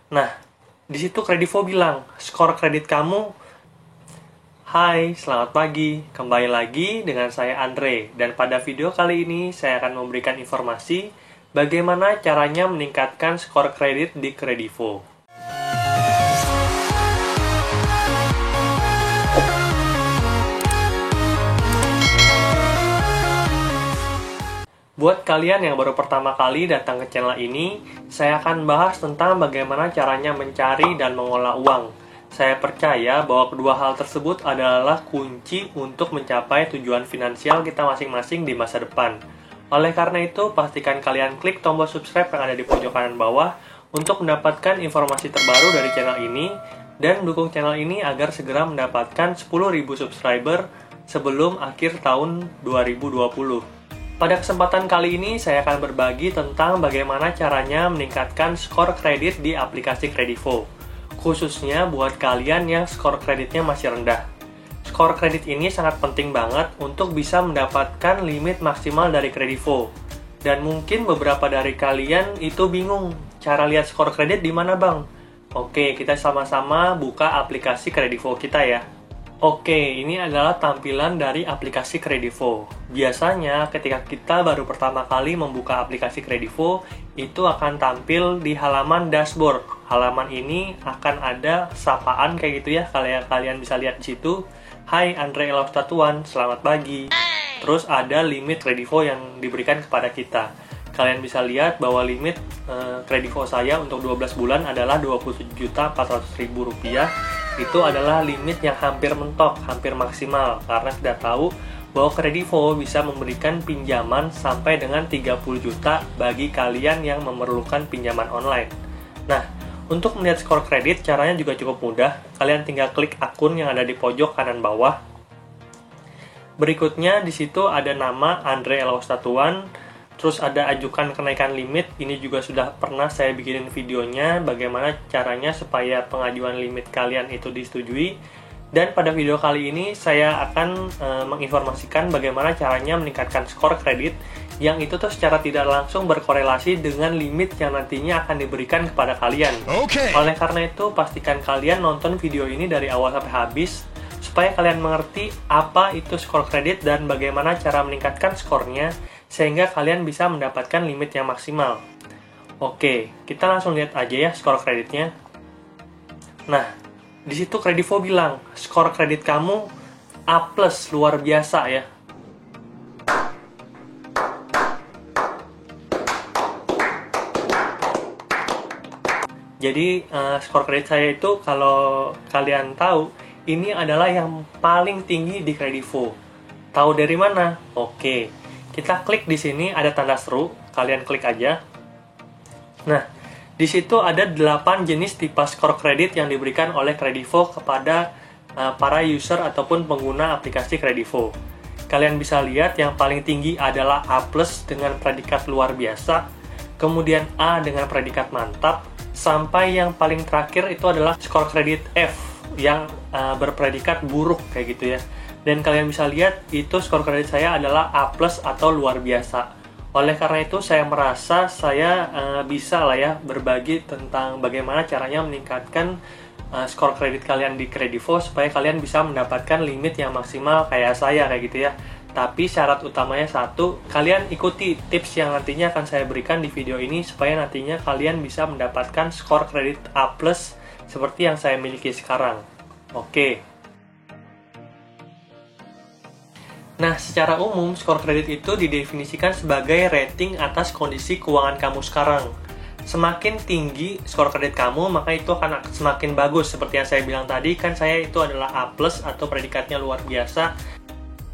Nah, di situ Kredivo bilang, skor kredit kamu. Hai, selamat pagi. Kembali lagi dengan saya Andre. Dan pada video kali ini saya akan memberikan informasi bagaimana caranya meningkatkan skor kredit di Kredivo. Buat kalian yang baru pertama kali datang ke channel ini, saya akan bahas tentang bagaimana caranya mencari dan mengolah uang. Saya percaya bahwa kedua hal tersebut adalah kunci untuk mencapai tujuan finansial kita masing-masing di masa depan. Oleh karena itu, pastikan kalian klik tombol subscribe yang ada di pojok kanan bawah untuk mendapatkan informasi terbaru dari channel ini, dan dukung channel ini agar segera mendapatkan 10.000 subscriber sebelum akhir tahun 2020. Pada kesempatan kali ini, saya akan berbagi tentang bagaimana caranya meningkatkan skor kredit di aplikasi Kredivo, khususnya buat kalian yang skor kreditnya masih rendah. Skor kredit ini sangat penting banget untuk bisa mendapatkan limit maksimal dari Kredivo. Dan mungkin beberapa dari kalian itu bingung, cara lihat skor kredit di mana bang? Oke, kita sama-sama buka aplikasi Kredivo kita ya. Oke, ini adalah tampilan dari aplikasi Kredivo. Biasanya ketika kita baru pertama kali membuka aplikasi Kredivo, itu akan tampil di halaman dashboard. Halaman ini akan ada sapaan kayak gitu ya, kalian bisa lihat di situ. Hai Andre Elostatuan, selamat pagi. Terus ada limit Kredivo yang diberikan kepada kita. Kalian bisa lihat bahwa limit Kredivo saya untuk 12 bulan adalah Rp27.400.000. Itu adalah limit yang hampir mentok, hampir maksimal, karena kita tahu bahwa Kredivo bisa memberikan pinjaman sampai dengan 30 juta bagi kalian yang memerlukan pinjaman online. Nah, untuk melihat skor kredit, caranya juga cukup mudah. Kalian tinggal klik akun yang ada di pojok kanan bawah. Berikutnya, di situ ada nama Andre Elostatuan. Terus ada ajukan kenaikan limit, ini juga sudah pernah saya bikinin videonya bagaimana caranya supaya pengajuan limit kalian itu disetujui. Dan pada video kali ini saya akan menginformasikan bagaimana caranya meningkatkan skor kredit yang itu tuh secara tidak langsung berkorelasi dengan limit yang nantinya akan diberikan kepada kalian. Oleh karena itu, pastikan kalian nonton video ini dari awal sampai habis supaya kalian mengerti apa itu skor kredit dan bagaimana cara meningkatkan skornya sehingga kalian bisa mendapatkan limit yang maksimal. Oke, kita langsung lihat aja ya skor kreditnya. Nah, di situ Kredivo bilang, skor kredit kamu A+, luar biasa ya. Jadi, skor kredit saya itu kalau kalian tahu, ini adalah yang paling tinggi di Kredivo. Tahu dari mana? Oke. Kita klik di sini ada tanda seru, kalian klik aja. Nah, di situ ada 8 jenis tipe skor kredit yang diberikan oleh Kredivo kepada para user ataupun pengguna aplikasi Kredivo. Kalian bisa lihat yang paling tinggi adalah A+ dengan predikat luar biasa, kemudian A dengan predikat mantap, sampai yang paling terakhir itu adalah skor kredit F yang berpredikat buruk kayak gitu ya. Dan kalian bisa lihat itu skor kredit saya adalah A+ atau luar biasa. Oleh karena itu saya merasa saya bisa lah ya berbagi tentang bagaimana caranya meningkatkan skor kredit kalian di Kredivo supaya kalian bisa mendapatkan limit yang maksimal kayak saya kayak gitu ya. Tapi syarat utamanya satu, kalian ikuti tips yang nantinya akan saya berikan di video ini supaya nantinya kalian bisa mendapatkan skor kredit A+ seperti yang saya miliki sekarang. Oke. Nah, secara umum, skor kredit itu didefinisikan sebagai rating atas kondisi keuangan kamu sekarang. Semakin tinggi skor kredit kamu, maka itu akan semakin bagus. Seperti yang saya bilang tadi, kan saya itu adalah A+ atau predikatnya luar biasa.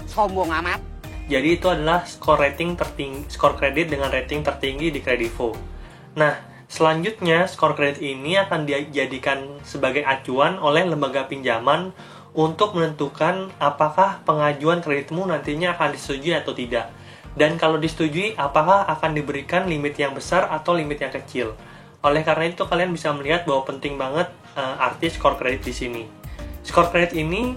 Sombong amat. Jadi itu adalah skor kredit dengan rating tertinggi di Kredivo. Nah, selanjutnya skor kredit ini akan dijadikan sebagai acuan oleh lembaga pinjaman untuk menentukan apakah pengajuan kreditmu nantinya akan disetujui atau tidak. Dan kalau disetujui, apakah akan diberikan limit yang besar atau limit yang kecil. Oleh karena itu, kalian bisa melihat bahwa penting banget arti skor kredit di sini. Skor kredit ini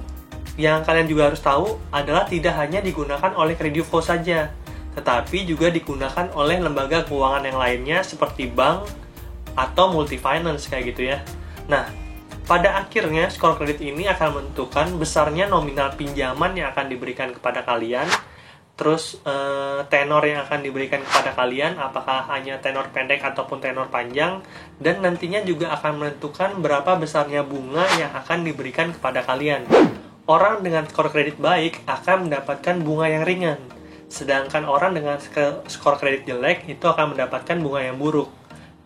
yang kalian juga harus tahu adalah tidak hanya digunakan oleh Kredivo saja, tetapi juga digunakan oleh lembaga keuangan yang lainnya seperti bank, atau multi finance kayak gitu ya. Nah, pada akhirnya skor kredit ini akan menentukan besarnya nominal pinjaman yang akan diberikan kepada kalian, terus tenor yang akan diberikan kepada kalian, apakah hanya tenor pendek ataupun tenor panjang, dan nantinya juga akan menentukan berapa besarnya bunga yang akan diberikan kepada kalian. Orang dengan skor kredit baik akan mendapatkan bunga yang ringan, sedangkan orang dengan skor kredit jelek itu akan mendapatkan bunga yang buruk.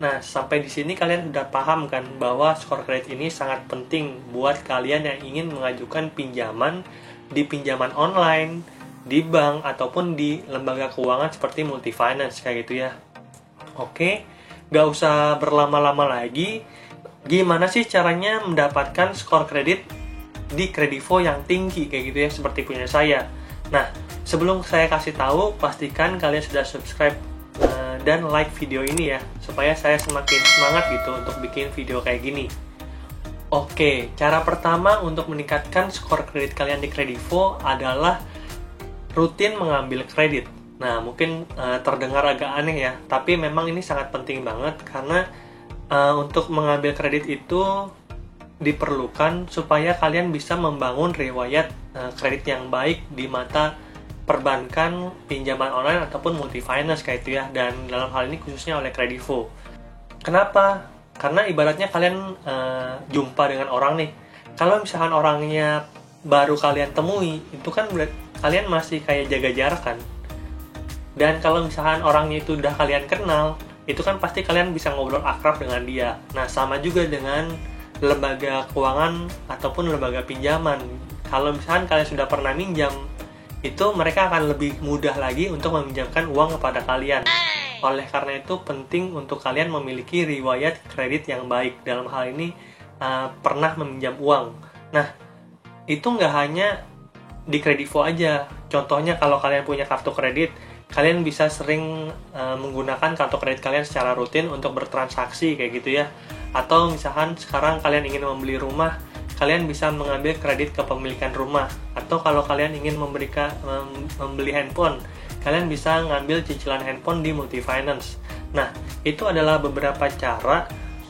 Nah, sampai di sini kalian sudah paham kan bahwa skor kredit ini sangat penting buat kalian yang ingin mengajukan pinjaman di pinjaman online, di bank, ataupun di lembaga keuangan seperti multi finance kayak gitu ya. Oke, gak usah berlama-lama lagi. Gimana sih caranya mendapatkan skor kredit di Kredivo yang tinggi kayak gitu ya, seperti punya saya. Nah, sebelum saya kasih tahu, pastikan kalian sudah subscribe dan like video ini ya, supaya saya semakin semangat gitu untuk bikin video kayak gini. Oke, cara pertama untuk meningkatkan skor kredit kalian di Kredivo adalah rutin mengambil kredit. Nah, mungkin terdengar agak aneh ya, tapi memang ini sangat penting banget karena untuk mengambil kredit itu diperlukan supaya kalian bisa membangun riwayat kredit yang baik di mata perbankan, pinjaman online ataupun multi finance kayak itu ya, dan dalam hal ini khususnya oleh Kredivo. Kenapa? Karena ibaratnya kalian jumpa dengan orang nih. Kalau misalkan orangnya baru kalian temui, itu kan kalian masih kayak jaga jarak kan. Dan kalau misalkan orangnya itu udah kalian kenal, itu kan pasti kalian bisa ngobrol akrab dengan dia. Nah, sama juga dengan lembaga keuangan ataupun lembaga pinjaman. Kalau misalkan kalian sudah pernah minjam, itu mereka akan lebih mudah lagi untuk meminjamkan uang kepada kalian. Oleh karena itu penting untuk kalian memiliki riwayat kredit yang baik. Dalam hal ini pernah meminjam uang. Nah, itu nggak hanya di Kredivo aja. Contohnya kalau kalian punya kartu kredit, kalian bisa sering menggunakan kartu kredit kalian secara rutin untuk bertransaksi kayak gitu ya. Atau misalkan sekarang kalian ingin membeli rumah, kalian bisa mengambil kredit kepemilikan rumah. Atau kalau kalian ingin membeli handphone, kalian bisa ngambil cicilan handphone di multi finance. Nah, itu adalah beberapa cara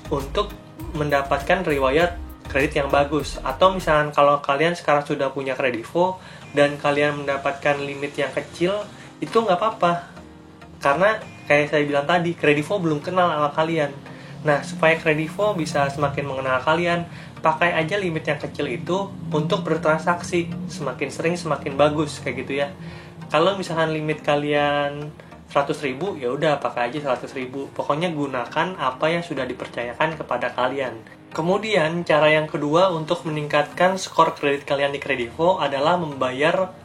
untuk mendapatkan riwayat kredit yang bagus. Atau misalkan kalau kalian sekarang sudah punya Kredivo dan kalian mendapatkan limit yang kecil, itu nggak apa-apa, karena kayak saya bilang tadi, Kredivo belum kenal sama kalian. Nah, supaya Kredivo bisa semakin mengenal kalian, pakai aja limit yang kecil itu untuk bertransaksi. Semakin sering semakin bagus kayak gitu ya. Kalau misalkan limit kalian 100.000, ya udah pakai aja 100.000. Pokoknya gunakan apa yang sudah dipercayakan kepada kalian. Kemudian, cara yang kedua untuk meningkatkan skor kredit kalian di Kredivo adalah membayar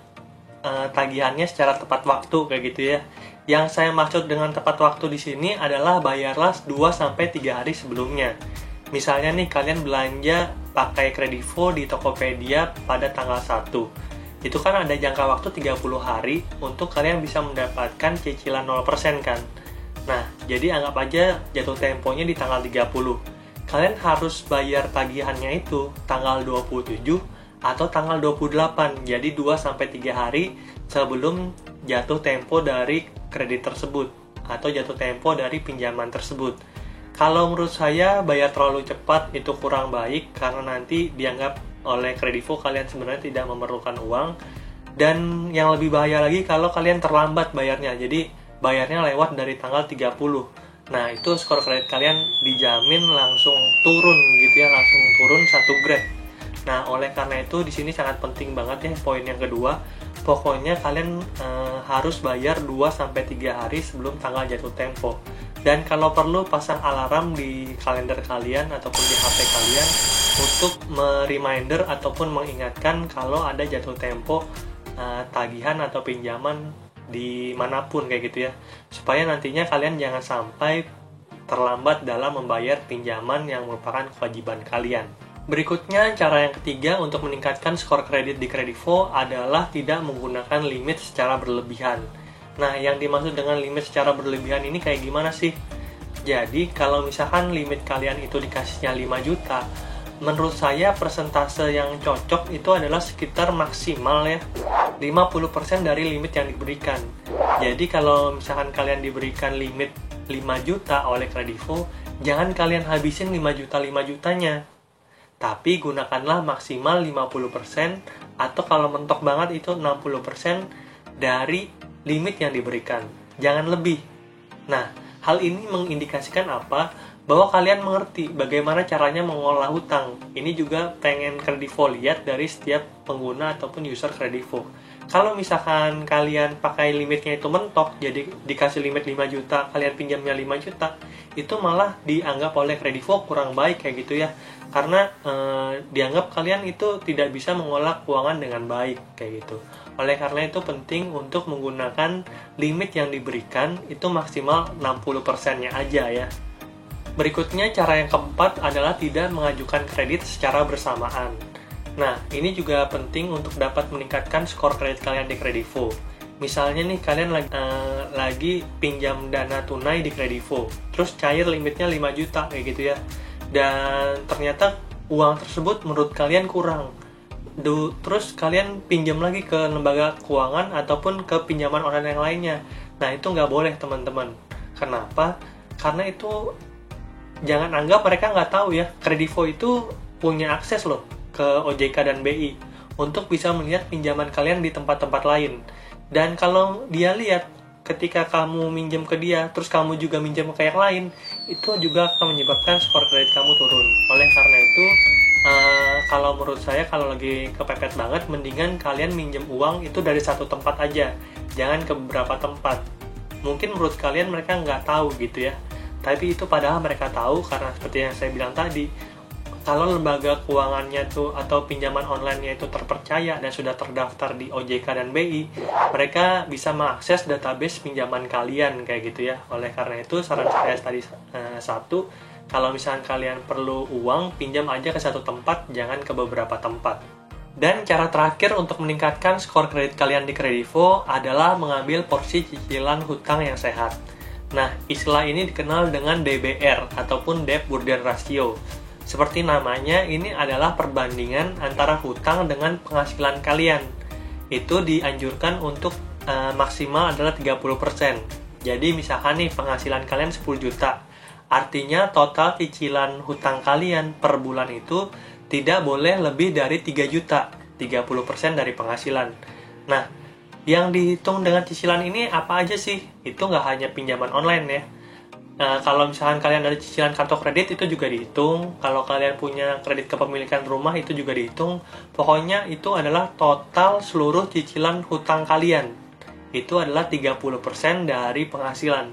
tagihannya secara tepat waktu kayak gitu ya. Yang saya maksud dengan tepat waktu di sini adalah bayarlah 2-3 hari sebelumnya. Misalnya nih, kalian belanja pakai Kredivo di Tokopedia pada tanggal 1. Itu kan ada jangka waktu 30 hari untuk kalian bisa mendapatkan cicilan 0% kan. Nah, jadi anggap aja jatuh temponya di tanggal 30. Kalian harus bayar tagihannya itu tanggal 27 atau tanggal 28. Jadi 2-3 hari sebelum jatuh tempo dari kredit tersebut atau jatuh tempo dari pinjaman tersebut. Kalau menurut saya bayar terlalu cepat itu kurang baik karena nanti dianggap oleh Kredivo kalian sebenarnya tidak memerlukan uang. Dan yang lebih bahaya lagi kalau kalian terlambat bayarnya. Jadi bayarnya lewat dari tanggal 30. Nah, itu skor kredit kalian dijamin langsung turun gitu ya, langsung turun 1 grade. Nah, oleh karena itu di sini sangat penting banget ya poin yang kedua. Pokoknya kalian harus bayar 2-3 hari sebelum tanggal jatuh tempo. Dan kalau perlu pasang alarm di kalender kalian ataupun di HP kalian untuk reminder ataupun mengingatkan kalau ada jatuh tempo tagihan atau pinjaman dimanapun kayak gitu ya, supaya nantinya kalian jangan sampai terlambat dalam membayar pinjaman yang merupakan kewajiban kalian. Berikutnya, cara yang ketiga untuk meningkatkan skor kredit di Kredivo adalah tidak menggunakan limit secara berlebihan. Nah, yang dimaksud dengan limit secara berlebihan ini kayak gimana sih? Jadi, kalau misalkan limit kalian itu dikasihnya 5 juta, menurut saya persentase yang cocok itu adalah sekitar maksimal ya 50% dari limit yang diberikan. Jadi kalau misalkan kalian diberikan limit 5 juta oleh Kredivo, jangan kalian habisin 5 juta 5 jutanya. Tapi gunakanlah maksimal 50% atau kalau mentok banget itu 60% dari limit yang diberikan. Jangan lebih. Nah, hal ini mengindikasikan apa? Bahwa kalian mengerti bagaimana caranya mengolah hutang. Ini juga pengen Kredivo lihat dari setiap pengguna ataupun user Kredivo. Kalau misalkan kalian pakai limitnya itu mentok, jadi dikasih limit 5 juta, kalian pinjamnya 5 juta, itu malah dianggap oleh Kredivo kurang baik kayak gitu ya. Karena dianggap kalian itu tidak bisa mengolah keuangan dengan baik kayak gitu. Oleh karena itu penting untuk menggunakan limit yang diberikan itu maksimal 60%-nya aja ya. Berikutnya, cara yang keempat adalah tidak mengajukan kredit secara bersamaan. Nah, ini juga penting untuk dapat meningkatkan skor kredit kalian di Kredivo. Misalnya nih, kalian lagi pinjam dana tunai di Kredivo, terus cair limitnya 5 juta kayak gitu ya. Dan ternyata uang tersebut menurut kalian kurang. Terus kalian pinjam lagi ke lembaga keuangan ataupun ke pinjaman online yang lainnya. Nah, itu nggak boleh teman-teman. Kenapa? Karena itu jangan anggap mereka nggak tahu ya, Kredivo itu punya akses loh ke OJK dan BI untuk bisa melihat pinjaman kalian di tempat-tempat lain. Dan kalau dia lihat ketika kamu minjem ke dia, terus kamu juga minjem ke yang lain, itu juga akan menyebabkan skor kredit kamu turun. Oleh karena itu, kalau menurut saya kalau lagi kepepet banget, mendingan kalian minjem uang itu dari satu tempat aja, jangan ke beberapa tempat. Mungkin menurut kalian mereka nggak tahu gitu ya, tapi itu padahal mereka tahu karena seperti yang saya bilang tadi, kalau lembaga keuangannya tuh atau pinjaman online-nya itu terpercaya dan sudah terdaftar di OJK dan BI, mereka bisa mengakses database pinjaman kalian kayak gitu ya. Oleh karena itu saran saya tadi satu, kalau misalnya kalian perlu uang, pinjam aja ke satu tempat, jangan ke beberapa tempat. Dan cara terakhir untuk meningkatkan skor kredit kalian di Kredivo adalah mengambil porsi cicilan hutang yang sehat. Nah, istilah ini dikenal dengan DBR ataupun Debt Burden Ratio. Seperti namanya, ini adalah perbandingan antara hutang dengan penghasilan kalian. Itu dianjurkan untuk maksimal adalah 30%. Jadi misalkan nih penghasilan kalian 10 juta. Artinya total cicilan hutang kalian per bulan itu tidak boleh lebih dari 3 juta. 30% dari penghasilan. Nah, yang dihitung dengan cicilan ini apa aja sih? Itu nggak hanya pinjaman online ya. Kalau misalkan kalian ada cicilan kartu kredit itu juga dihitung. Kalau kalian punya kredit kepemilikan rumah itu juga dihitung. Pokoknya itu adalah total seluruh cicilan hutang kalian. Itu adalah 30% dari penghasilan.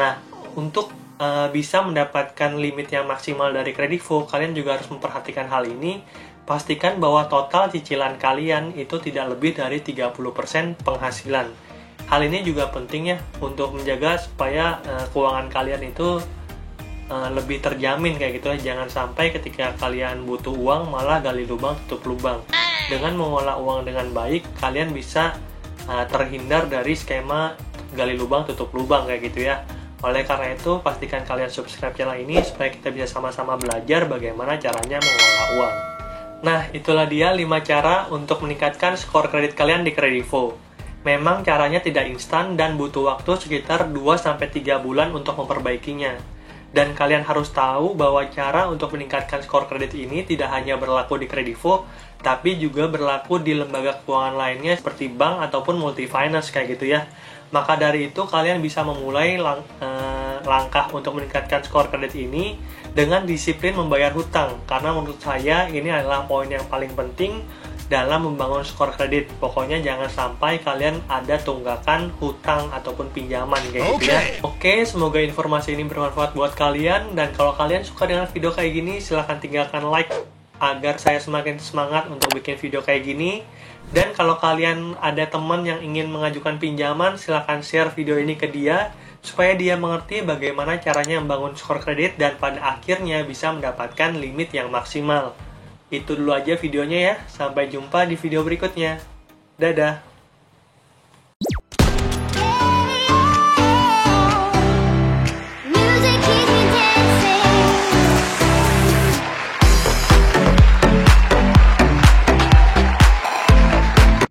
Nah, untuk bisa mendapatkan limit yang maksimal dari Kredivo, kalian juga harus memperhatikan hal ini. Pastikan bahwa total cicilan kalian itu tidak lebih dari 30% penghasilan. Hal ini juga penting ya untuk menjaga supaya keuangan kalian itu lebih terjamin kayak gitu ya. Jangan sampai ketika kalian butuh uang malah gali lubang tutup lubang. Dengan mengolah uang dengan baik, kalian bisa terhindar dari skema gali lubang tutup lubang kayak gitu ya. Oleh karena itu, pastikan kalian subscribe channel ini supaya kita bisa sama-sama belajar bagaimana caranya mengolah uang. Nah, itulah dia 5 cara untuk meningkatkan skor kredit kalian di Kredivo. Memang caranya tidak instan dan butuh waktu sekitar 2-3 bulan untuk memperbaikinya. Dan kalian harus tahu bahwa cara untuk meningkatkan skor kredit ini tidak hanya berlaku di Kredivo, tapi juga berlaku di lembaga keuangan lainnya seperti bank ataupun multi-finance kayak gitu ya. Maka dari itu kalian bisa memulai langkah untuk meningkatkan skor kredit ini dengan disiplin membayar hutang. Karena menurut saya ini adalah poin yang paling penting dalam membangun skor kredit. Pokoknya jangan sampai kalian ada tunggakan hutang ataupun pinjaman kayak gitu ya. Oke, semoga informasi ini bermanfaat buat kalian. Dan kalau kalian suka dengan video kayak gini, silahkan tinggalkan like agar saya semakin semangat untuk bikin video kayak gini. Dan kalau kalian ada teman yang ingin mengajukan pinjaman, silahkan share video ini ke dia supaya dia mengerti bagaimana caranya membangun skor kredit dan pada akhirnya bisa mendapatkan limit yang maksimal. Itu dulu aja videonya ya. Sampai jumpa di video berikutnya. Dadah.